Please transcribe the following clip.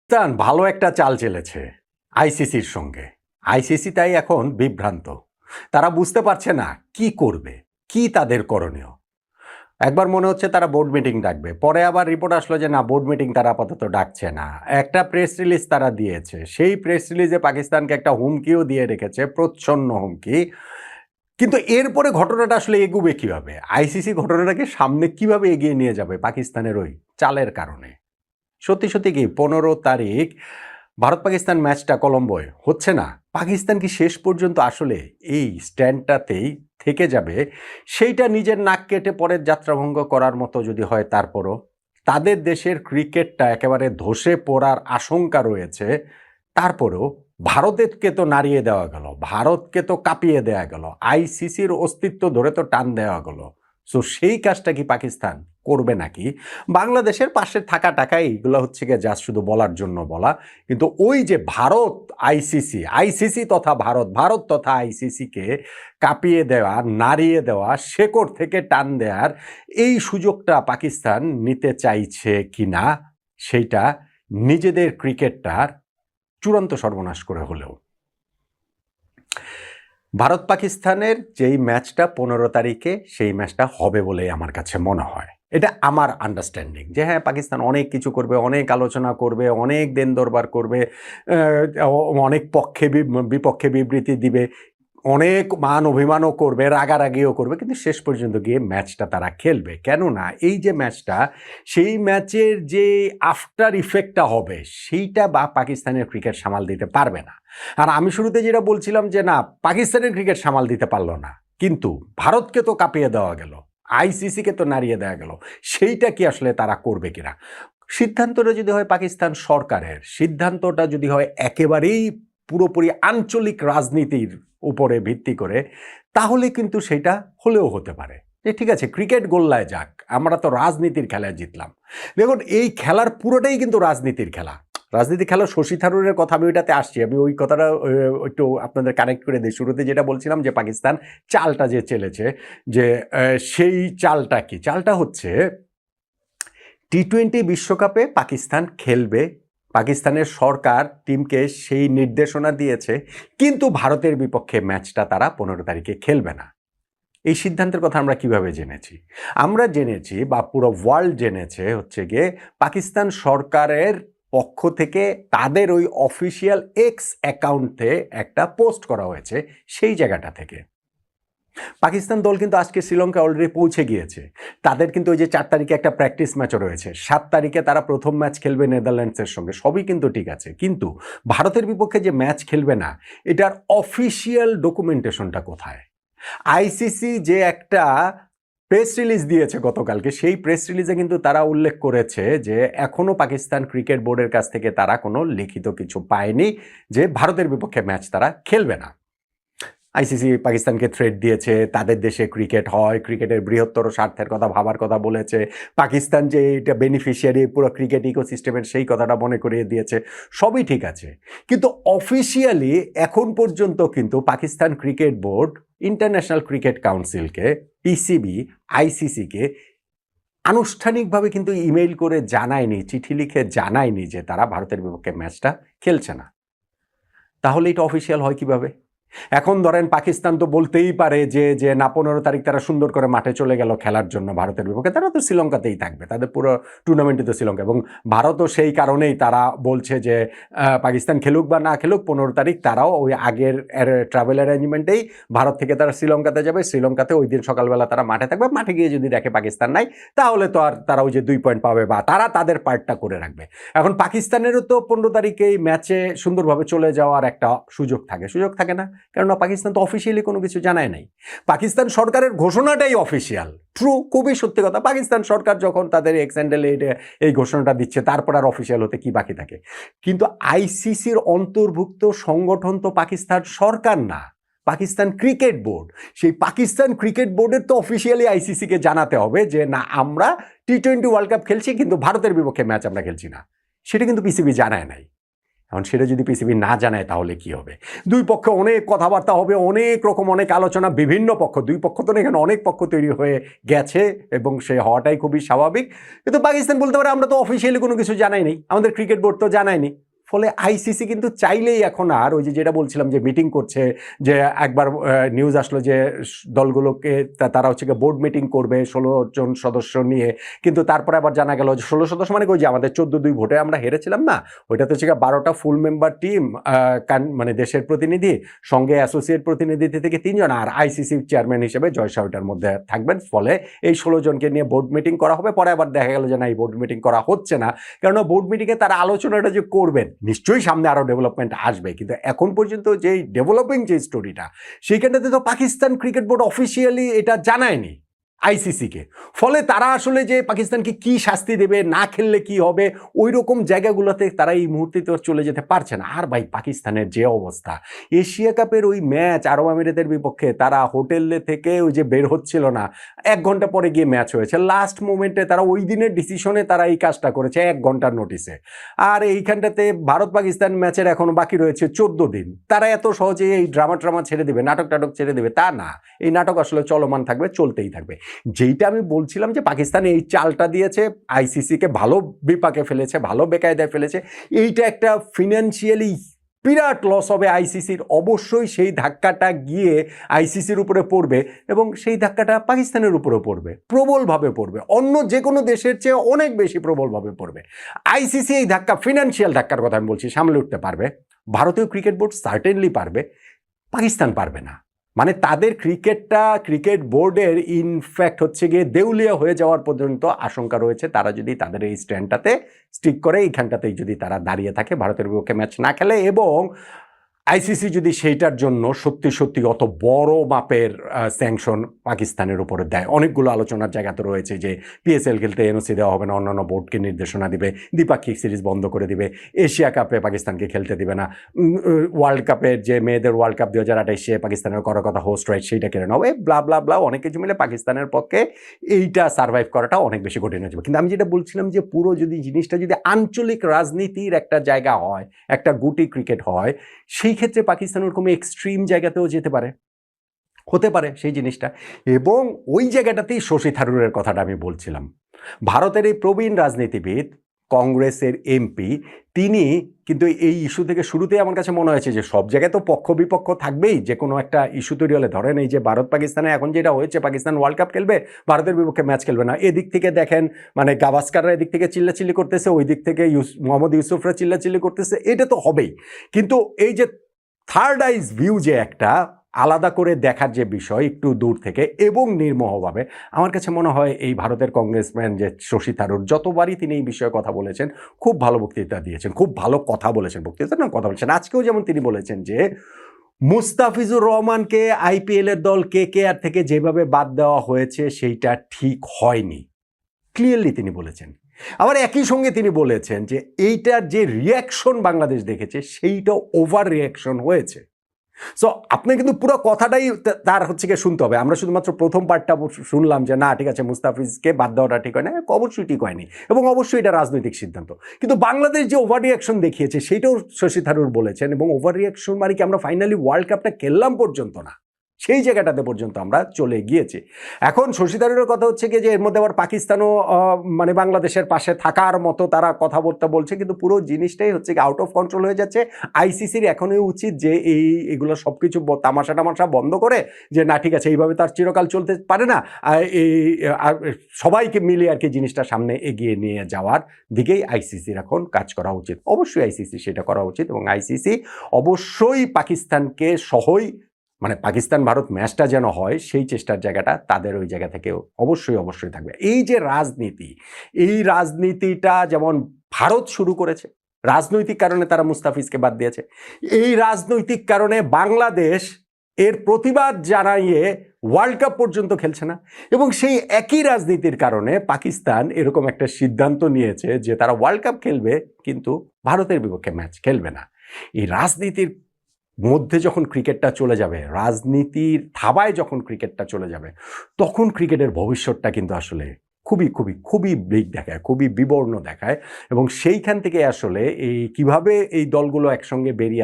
পাকিস্তান ভালো একটা চাল চেলেছে আইসিসির সঙ্গে। আইসিসি তাই এখন বিভ্রান্ত। তারা বুঝতে পারছে না কি করবে, কি তাদের করণীয়। একবার মনে হচ্ছে তারা বোর্ড মিটিং ডাকবে, পরে আবার রিপোর্ট আসলো যে না, বোর্ড মিটিং তারা আপাতত ডাকছে না। একটা প্রেস রিলিজ তারা দিয়েছে, সেই প্রেস রিলিজে পাকিস্তানকে একটা হুমকিও দিয়ে রেখেছে, প্রচ্ছন্ন হুমকি। কিন্তু এরপরে ঘটনাটা আসলে এগুবে কিভাবে? আইসিসি ঘটনাটাকে সামনে কিভাবে এগিয়ে নিয়ে যাবে পাকিস্তানের ওই চালের কারণে? সত্যি সত্যি কি 15 তারিখ ভারত পাকিস্তান ম্যাচটা কলম্বোয় হচ্ছে না? পাকিস্তান কি শেষ পর্যন্ত আসলে এই স্ট্যান্ডটাতেই থেকে যাবে? সেইটা নিজের নাক কেটে পরের যাত্রাভঙ্গ করার মতো যদি হয়, তারপরও তাদের দেশের ক্রিকেটটা একেবারে ধসে পড়ার আশঙ্কা রয়েছে। তারপরেও ভারতকে তো নাড়িয়ে দেওয়া গেল, ভারতকে তো কাঁপিয়ে দেওয়া গেল, আইসিসির অস্তিত্ব ধরে তো টান দেওয়া গেল। সো সেই কাজটা কি পাকিস্তান করবে নাকি? বাংলাদেশের পাশে থাকা টাকা এইগুলো হচ্ছে গিয়ে জাস্ট শুধু বলার জন্য বলা, কিন্তু ওই যে ভারত আইসিসি, আইসিসি তথা ভারত, ভারত তথা আইসিসিকে কাঁপিয়ে দেওয়া, নাড়িয়ে দেওয়া, শেকড় থেকে টান দেওয়ার এই সুযোগটা পাকিস্তান নিতে চাইছে কিনা, সেইটা নিজেদের ক্রিকেটটার চূড়ান্ত সর্বনাশ করে হলেও। ভারত পাকিস্তানের যেই ম্যাচটা 15 তারিখে, সেই ম্যাচটা হবে বলেই আমার কাছে মনে হয়। এটা আমার আন্ডারস্ট্যান্ডিং যে হ্যাঁ, পাকিস্তান অনেক কিছু করবে, অনেক আলোচনা করবে, অনেক দেন দরবার করবে, অনেক পক্ষে বিপক্ষে বিবৃতি দিবে, অনেক মান অভিমানও করবে, রাগারাগিও করবে, কিন্তু শেষ পর্যন্ত গিয়ে ম্যাচটা তারা খেলবে। কেননা এই যে ম্যাচটা, সেই ম্যাচের যে আফটার ইফেক্টটা হবে, সেইটা বা পাকিস্তানের ক্রিকেট সামাল দিতে পারবে না। আর আমি শুরুতে যেটা বলছিলাম যে না, পাকিস্তানের ক্রিকেট সামাল দিতে পারলো না, কিন্তু ভারতকে তো কাঁপিয়ে দেওয়া গেল, আইসিসিকে তো নাড়িয়ে দেওয়া গেল, সেইটা কি আসলে তারা করবে কিনা? সিদ্ধান্তটা যদি হয় পাকিস্তান সরকারের, সিদ্ধান্তটা যদি হয় একেবারেই পুরোপুরি আঞ্চলিক রাজনীতির উপরে ভিত্তি করে, তাহলে কিন্তু সেটা হলেও হতে পারে যে ঠিক আছে, ক্রিকেট গোল্লায় যাক, আমরা তো রাজনীতির খেলায় জিতলাম। দেখুন, এই খেলার পুরোটাই কিন্তু রাজনীতির খেলা। রাজনীতি খেলা, শশী থারুরের কথা আমি ওইটাতে আসছি, আমি ওই কথাটা একটু আপনাদের কানেক্ট করে দিই। শুরুতে যেটা বলছিলাম যে পাকিস্তান চালটা যে চেলেছে, যে সেই চালটা কি? চালটা হচ্ছে টি-20 বিশ্বকাপে পাকিস্তান খেলবে, পাকিস্তানের সরকার টিমকে সেই নির্দেশনা দিয়েছে, কিন্তু ভারতের বিপক্ষে ম্যাচটা তারা 15 তারিখে খেলবে না। এই সিদ্ধান্তের কথা আমরা কিভাবে জেনেছি? আমরা জেনেছি, বা পুরো ওয়ার্ল্ড জেনেছে, হচ্ছে গিয়ে পাকিস্তান সরকারের পক্ষ থেকে তাদের ওই অফিসিয়াল এক্স অ্যাকাউন্টে একটা পোস্ট করা হয়েছে, সেই জায়গাটা থেকে। পাকিস্তান দল কিন্তু আজকে শ্রীলঙ্কা অলরেডি পৌঁছে গিয়েছে। তাদের কিন্তু ওই যে 4 তারিখে একটা প্র্যাকটিস ম্যাচও রয়েছে, 7 তারিখে তারা প্রথম ম্যাচ খেলবে নেদারল্যান্ডসের সঙ্গে, সবই কিন্তু ঠিক আছে। কিন্তু ভারতের বিপক্ষে যে ম্যাচ খেলবে না, এটার অফিসিয়াল ডকুমেন্টেশনটা কোথায়? আইসিসি যে একটা প্রেস রিলিজ দিয়েছে গতকালকে, সেই প্রেস রিলিজে কিন্তু তারা উল্লেখ করেছে যে এখনও পাকিস্তান ক্রিকেট বোর্ডের কাছ থেকে তারা কোনো লিখিত কিছু পায়নি যে ভারতের বিপক্ষে ম্যাচ তারা খেলবে না। আইসিসি পাকিস্তানকে থ্রেট দিয়েছে, তাদের দেশে ক্রিকেট হয়, ক্রিকেটের বৃহত্তর স্বার্থের কথা ভাবার কথা বলেছে, পাকিস্তান যে এটা বেনিফিশিয়ারি পুরো ক্রিকেট ইকোসিস্টেমের, সেই কথাটা মনে করিয়ে দিয়েছে, সবই ঠিক আছে। কিন্তু অফিসিয়ালি এখন পর্যন্ত কিন্তু Pakistan cricket board international cricket কাউন্সিলকে, পিসিবি, আইসিসিকে আনুষ্ঠানিকভাবে কিন্তু ইমেইল করে জানায়নি, চিঠি লিখে জানায়নি যে তারা ভারতের বিপক্ষে ম্যাচটা খেলছে না। তাহলে এটা অফিসিয়াল হয় কিভাবে? এখন ধরেন পাকিস্তান তো বলতেই পারে যে যে না, 15 তারিখ তারা সুন্দর করে মাঠে চলে গেল খেলার জন্য ভারতের বিপক্ষে, তারা তো শ্রীলঙ্কাতেই থাকবে, তাদের পুরো টুর্নামেন্টই তো শ্রীলঙ্কা, এবং ভারতও সেই কারণেই তারা বলছে যে পাকিস্তান খেলুক বা না খেলুক, 15 তারিখ তারাও ওই আগের ট্রাভেল অ্যারেঞ্জমেন্টেই ভারত থেকে তারা শ্রীলঙ্কাতে যাবে, শ্রীলঙ্কাতে ওই দিন সকালবেলা তারা মাঠে থাকবে, মাঠে গিয়ে যদি দেখে পাকিস্তান নাই, তাহলে তো আর তারা ওই যে 2 পয়েন্ট পাবে, বা তারা তাদের পার্টটা করে রাখবে। এখন পাকিস্তানেরও তো 15 তারিখে এই ম্যাচে সুন্দরভাবে চলে যাওয়ার একটা সুযোগ থাকে না, কেননা পাকিস্তান তো অফিসিয়ালি কোনো কিছু জানায় নাই। পাকিস্তান সরকারের ঘোষণাটাই অফিসিয়াল, ট্রু, খুবই সত্যি কথা। পাকিস্তান সরকার যখন তাদের এক্স হ্যান্ডেলে এই ঘোষণাটা দিচ্ছে, তারপর আর অফিসিয়াল হতে কি বাকি থাকে? কিন্তু আইসিসির অন্তর্ভুক্ত সংগঠন তো পাকিস্তান সরকার না, পাকিস্তান ক্রিকেট বোর্ড। সেই পাকিস্তান ক্রিকেট বোর্ডের তো অফিসিয়ালি আইসিসিকে জানাতে হবে যে না, আমরা টি-20 ওয়ার্ল্ড কাপ খেলছি, কিন্তু ভারতের বিপক্ষে ম্যাচ আমরা খেলছি না। সেটা কিন্তু পিসিবি জানায় নাই। এখন সেটা যদি পিসিবি না জানায় তাহলে কি হবে? দুই পক্ষে অনেক কথাবার্তা হবে, অনেক রকম অনেক আলোচনা, বিভিন্ন পক্ষ, দুই পক্ষ তো না, এখানে অনেক পক্ষ তৈরি হয়ে গেছে এবং সে হওয়াটাই খুবই স্বাভাবিক। কিন্তু পাকিস্তান বলতে পারে আমরা তো অফিসিয়ালি কোনো কিছু জানাই নেই, আমাদের ক্রিকেট বোর্ড তো জানায়নি। ফলে আইসিসি কিন্তু চাইলেই এখন আর ওই যেটা বলছিলাম যে মিটিং করছে, যে একবার নিউজ আসলো যে দলগুলোকে তারা হচ্ছে গিয়ে বোর্ড মিটিং করবে 16 জন সদস্য নিয়ে, কিন্তু তারপরে আবার জানা গেল যে 16 সদস্য মানে ওই যে আমাদের 14-2 ভোটে আমরা হেরেছিলাম না, ওইটাতে হচ্ছে গিয়ে 12টা ফুল মেম্বার টিম, মানে দেশের প্রতিনিধি, সঙ্গে অ্যাসোসিয়েট প্রতিনিধি থেকে 3 জন, আর আইসিসি চেয়ারম্যান হিসেবে জয় শাহ ওইটার মধ্যে থাকবেন। ফলে এই 16 জনকে নিয়ে বোর্ড মিটিং করা হবে। পরে আবার দেখা গেল যে না, এই বোর্ড মিটিং করা হচ্ছে না, কারণ বোর্ড মিটিংয়ে তারা আলোচনাটা যে করবেন, নিশ্চয়ই সামনে আরো ডেভেলপমেন্ট আসবে, কিন্তু এখন পর্যন্ত যে ডেভেলপিং যে স্টোরিটা, সেইখানটাতে তো পাকিস্তান ক্রিকেট বোর্ড অফিসিয়ালি এটা জানায়নি আইসিসিকে। ফলে তারা আসলে যে পাকিস্তানকে কি শাস্তি দেবে, না খেললে কি হবে, ওই রকম জায়গাগুলোতে তারা এই মুহূর্তে তো চলে যেতে পারছে না। আর ভাই পাকিস্তানের যে অবস্থা, এশিয়া কাপের ওই ম্যাচ আরব আমিরাতের বিপক্ষে তারা হোটেলে থেকে ওই যে বের হচ্ছিল না, 1 ঘন্টা পরে গিয়ে ম্যাচ হয়েছে, লাস্ট মোমেন্টে তারা ওই দিনের ডিসিশনে তারা এই কাজটা করেছে 1 ঘন্টার নোটিসে। আর এইখানটাতে ভারত পাকিস্তান ম্যাচের এখনো বাকি রয়েছে 14 দিন, তারা এত সহজে এই ড্রামা ছেড়ে দেবে, নাটক ছেড়ে দেবে তা না, এই নাটক আসলে চলমান থাকবে, চলতেই থাকবে। যেইটা আমি বলছিলাম যে পাকিস্তান এই চালটা দিয়েছে, আইসিসিকে ভালো বিপাকে ফেলেছে, ভালো বেকায়দায় ফেলেছে, এইটা একটা ফিনান্সিয়ালি বিরাট লস হবে আইসিসির। অবশ্যই সেই ধাক্কাটা গিয়ে আইসিসির উপরে পড়বে এবং সেই ধাক্কাটা পাকিস্তানের উপরেও পড়বে, প্রবলভাবে পড়বে, অন্য যে কোনো দেশের চেয়ে অনেক বেশি প্রবলভাবে পড়বে। আইসিসি এই ধাক্কা, ফিনান্সিয়াল ধাক্কার কথা আমি বলছি, সামলে উঠতে পারবে, ভারতীয় ক্রিকেট বোর্ড সার্টেনলি পারবে, পাকিস্তান পারবে না। মানে তাদের ক্রিকেট বোর্ডের ইনফ্যাক্ট হচ্ছে গিয়ে দেউলিয়া হয়ে যাওয়ার পর্যন্ত আশঙ্কা রয়েছে, তারা যদি তাদের এই স্ট্যান্ডটাতে স্টিক করে, এইখানটাতেই যদি তারা দাঁড়িয়ে থাকে, ভারতের বিপক্ষে ম্যাচ না খেলে, এবং আইসিসি যদি সেইটার জন্য সত্যি অত বড় মাপের স্যাংশন পাকিস্তানের উপরে দেয়। অনেকগুলো আলোচনার জায়গা তো রয়েছে যে পিএসএল খেলতে এনওসি দেওয়া হবে না, অন্যান্য বোর্ডকে নির্দেশনা দিবে, দ্বিপাক্ষিক সিরিজ বন্ধ করে দিবে, এশিয়া কাপে পাকিস্তানকে খেলতে দিবে না, ওয়ার্ল্ড কাপের যে মেয়েদের ওয়ার্ল্ড কাপ 2028 পাকিস্তানের করার কথা হোস্ট রাইট, সেইটা কেড়ে নেওয়া, ব্লা ব্লা অনেক কিছু মিলে পাকিস্তানের পক্ষে এইটা সার্ভাইভ করাটা অনেক বেশি কঠিন হয়ে যাবে। কিন্তু আমি যেটা বলছিলাম যে পুরো যদি জিনিসটা যদি আঞ্চলিক রাজনীতির একটা জায়গা হয়, একটা গুটি ক্রিকেট হয়, সেই ক্ষেত্রে পাকিস্তান ওরকম এক্সট্রিম জায়গাতেও যেতে পারে, হতে পারে সেই জিনিসটা। এবং ওই জায়গাটাতেই শশী থারুরের কথাটা আমি বলছিলাম। ভারতের এই প্রবীণ রাজনীতিবিদ, কংগ্রেসের এমপি, তিনি কিন্তু এই ইস্যু থেকে শুরুতেই আমার কাছে মনে হয়েছে যে সব জায়গায় তো পক্ষ বিপক্ষ থাকবেই, যে কোনো একটা ইস্যু তৈরি হলে, ধরেন এই যে ভারত পাকিস্তানে এখন যেটা হয়েছে, পাকিস্তান ওয়ার্ল্ড কাপ খেলবে, ভারতের বিপক্ষে ম্যাচ খেলবে না, এদিক থেকে দেখেন মানে গাভাস্কাররা এদিক থেকে চিল্লাচিল্লি করতেছে, ওই দিক থেকে মোহাম্মদ ইউসুফরা চিল্লাচিল্লি করতেছে, এটা তো হবেই। কিন্তু এই যে থার্ড আইজ ভিউ, যে একটা আলাদা করে দেখার যে বিষয় একটু দূর থেকে এবং নির্মোহভাবে, আমার কাছে মনে হয় এই ভারতের কংগ্রেসম্যান যে শশী থারুর, যতবারই তিনি এই বিষয়ে কথা বলেছেন, খুব ভালো বক্তৃতা দিয়েছেন, খুব ভালো কথা বলেছেন, বক্তৃতা না কথা বলেছেন। আজকেও যেমন তিনি বলেছেন যে মুস্তাফিজুর রহমানকে আইপিএল এর দল কেকেআর থেকে যেভাবে বাদ দেওয়া হয়েছে সেইটা ঠিক হয়নি, ক্লিয়ারলি তিনি বলেছেন। আবার একই সঙ্গে তিনি বলেছেন যে এইটার যে রিয়াকশন বাংলাদেশ দেখেছে, সেইটা ওভার রিয়াকশন হয়েছে। সো আপনি কিন্তু পুরো কথাটাই তার হচ্ছে গিয়ে শুনতে হবে। আমরা শুধুমাত্র প্রথম পার্টটা শুনলাম যে না ঠিক আছে, মুস্তাফিজকে বাদ দেওয়াটা ঠিক হয় না, অবশ্যই ঠিক হয়নি, এবং অবশ্যই এটা রাজনৈতিক সিদ্ধান্ত। কিন্তু বাংলাদেশ যে ওভার রিয়াকশন দেখিয়েছে সেইটাও শশী থারুর বলেছেন, এবং ওভার রিয়াকশন মানে কি, আমরা ফাইনালি ওয়ার্ল্ড কাপটা খেললাম পর্যন্ত না, সেই জায়গাটাতে পর্যন্ত আমরা চলে গিয়েছি। এখন শশী থারুরের কথা হচ্ছে কি যে এর মধ্যে আবার পাকিস্তানও মানে বাংলাদেশের পাশে থাকার মতো তারা কথাবার্তা বলছে, কিন্তু পুরো জিনিসটাই হচ্ছে কি আউট অফ কন্ট্রোল হয়ে যাচ্ছে। আইসিসির এখনই উচিত যে এগুলো সব কিছু তামাশা বন্ধ করে, যে না ঠিক আছে, এইভাবে তার চিরকাল চলতে পারে না, এই সবাইকে মিলিয়ে আর কি জিনিসটা সামনে এগিয়ে নিয়ে যাওয়ার দিকেই আইসিসির এখন কাজ করা উচিত। অবশ্যই আইসিসি সেটা করা উচিত, এবং আইসিসি অবশ্যই পাকিস্তানকে সহই, মানে পাকিস্তান ভারত ম্যাচটা যেন হয় সেই চেষ্টার জায়গাটা তাদের ওই জায়গা থেকে অবশ্যই থাকবে। এই যে রাজনীতি, এই রাজনীতিটা যেমন ভারত শুরু করেছে, রাজনৈতিক কারণে তারা মুস্তাফিজকে বাদ দিয়েছে, এই রাজনৈতিক কারণে বাংলাদেশ এর প্রতিবাদ জানাইয়ে ওয়ার্ল্ড কাপ পর্যন্ত খেলছে না, এবং সেই একই রাজনীতির কারণে পাকিস্তান এরকম একটা সিদ্ধান্ত নিয়েছে যে তারা ওয়ার্ল্ড কাপ খেলবে কিন্তু ভারতের বিপক্ষে ম্যাচ খেলবে না। এই রাজনীতির মধ্যে যখন ক্রিকেটটা চলে যাবে, রাজনীতির থাবায় যখন ক্রিকেটটা চলে যাবে, তখন ক্রিকেটের ভবিষ্যৎটা কিন্তু আসলে খুবই খুবই খুবই ব্লিক দেখায়, খুবই বিবর্ণ দেখায় এবং সেইখান থেকে আসলে এই কিভাবে এই দলগুলো একসঙ্গে বেরিয়ে